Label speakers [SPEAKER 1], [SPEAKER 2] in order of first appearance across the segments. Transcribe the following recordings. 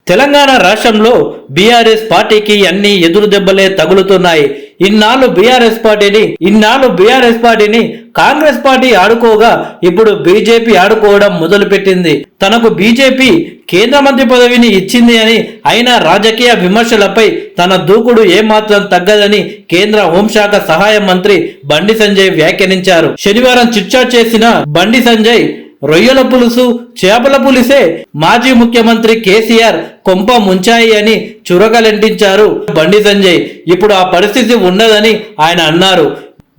[SPEAKER 1] తెలంగాణ రాష్ట్రంలో బీఆర్ఎస్ పార్టీకి అన్ని ఎదురు దెబ్బలే తగులుతున్నాయి. ఇన్నాళ్ళు బీఆర్ఎస్ పార్టీని కాంగ్రెస్ పార్టీ ఆడుకోగా ఇప్పుడు బీజేపీ ఆడుకోవడం మొదలుపెట్టింది. తనకు బీజేపీ కేంద్ర మంత్రి పదవిని ఇచ్చింది అని అయినా రాజకీయ విమర్శలపై తన దూకుడు ఏమాత్రం తగ్గదని కేంద్ర హోంశాఖ సహాయ మంత్రి బండి సంజయ్ వ్యాఖ్యానించారు. శనివారం చిట్చాట్ చేసిన బండి సంజయ్ రొయ్యల పులుసు చేపల పులిసే మాజీ ముఖ్యమంత్రి కేసీఆర్ కొంప ముంచాయి అని చురకలెంటించారు బండి సంజయ్. ఇప్పుడు ఆ పరిస్థితి ఉండదని ఆయన అన్నారు.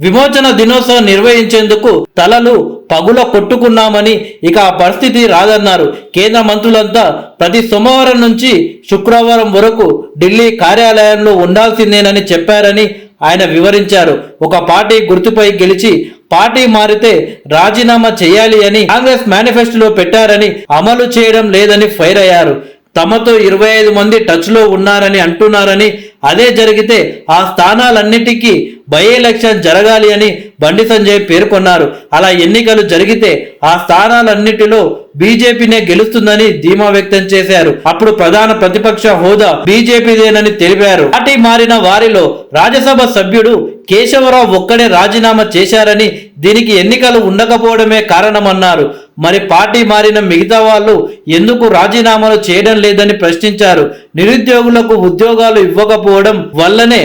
[SPEAKER 1] విమోచన దినోత్సవం నిర్వహించేందుకు తలలు పగుల కొట్టుకున్నామని ఇక ఆ పరిస్థితి రాదన్నారు. కేంద్ర మంత్రులంతా ప్రతి సోమవారం నుంచి శుక్రవారం వరకు ఢిల్లీ కార్యాలయంలో ఉండాల్సిందేనని చెప్పారని ఆయన వివరించారు. ఒక పార్టీ గుర్తుపై గెలిచి పార్టీ మారితే రాజీనామా చేయాలి అని కాంగ్రెస్ మేనిఫెస్టోలో పెట్టారని అమలు చేయడం లేదని ఫైర్ అయ్యారు. తమతో 25 మంది టచ్ లో ఉన్నారని అంటున్నారని, అదే జరిగితే ఆ స్థానాలన్నిటికీ బై ఎలక్షన్ జరగాలి అని బండి సంజయ్ పేర్కొన్నారు. అలా ఎన్నికలు జరిగితే ఆ స్థానాలన్నిటిలో బీజేపీనే గెలుస్తుందని ధీమా వ్యక్తం చేశారు. అప్పుడు ప్రధాన ప్రతిపక్ష హోదా బీజేపీదేనని తెలిపారు. పార్టీ మారిన వారిలో రాజ్యసభ సభ్యుడు కేశవరావు ఒక్కడే రాజీనామా చేశారని, దీనికి ఎన్నికలు ఉండకపోవడమే కారణమన్నారు. మరి పార్టీ మారిన మిగతా వాళ్ళు ఎందుకు రాజీనామాలు చేయడం లేదని ప్రశ్నించారు. నిరుద్యోగులకు ఉద్యోగాలు ఇవ్వకపోవడం వల్లనే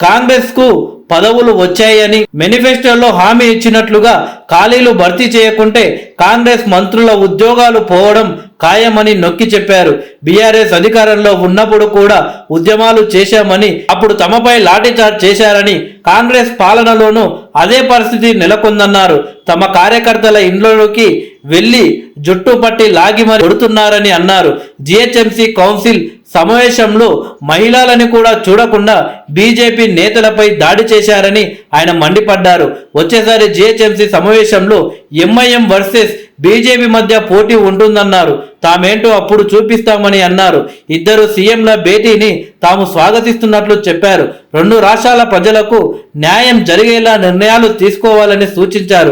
[SPEAKER 1] కాంగ్రెస్ కు పదవులు వచ్చాయని, మేనిఫెస్టోలో హామీ ఇచ్చినట్లుగా ఖాళీలు భర్తీ చేయకుంటే కాంగ్రెస్ మంత్రుల ఉద్యోగాలు పోవడం ఖాయమని నొక్కి చెప్పారు. బీఆర్ఎస్ అధికారంలో ఉన్నప్పుడు కూడా ఉద్యమాలు చేశామని, అప్పుడు తమపై లాఠీచార్జ్ చేశారని, కాంగ్రెస్ పాలనలోనూ అదే పరిస్థితి నెలకొందన్నారు. తమ కార్యకర్తల ఇండ్లలోకి వెళ్లి జుట్టు పట్టి లాగి మరి కొడుతున్నారని అన్నారు. జిహెచ్ఎంసీ కౌన్సిల్ సమావేశంలో మహిళలని కూడా చూడకుండా బీజేపీ నేతలపై దాడి చేశారని ఆయన మండిపడ్డారు. వచ్చేసారి జిహెచ్ఎంసీ సమావేశంలో ఎంఐఎం వర్సెస్ బీజేపీ మధ్య పోటీ ఉంటుందన్నారు. తామేంటో అప్పుడు చూపిస్తామని అన్నారు. ఇద్దరు సీఎంల భేటీని తాము స్వాగతిస్తున్నట్లు చెప్పారు. 2 రాష్ట్రాల ప్రజలకు న్యాయం జరిగేలా నిర్ణయాలు తీసుకోవాలని సూచించారు.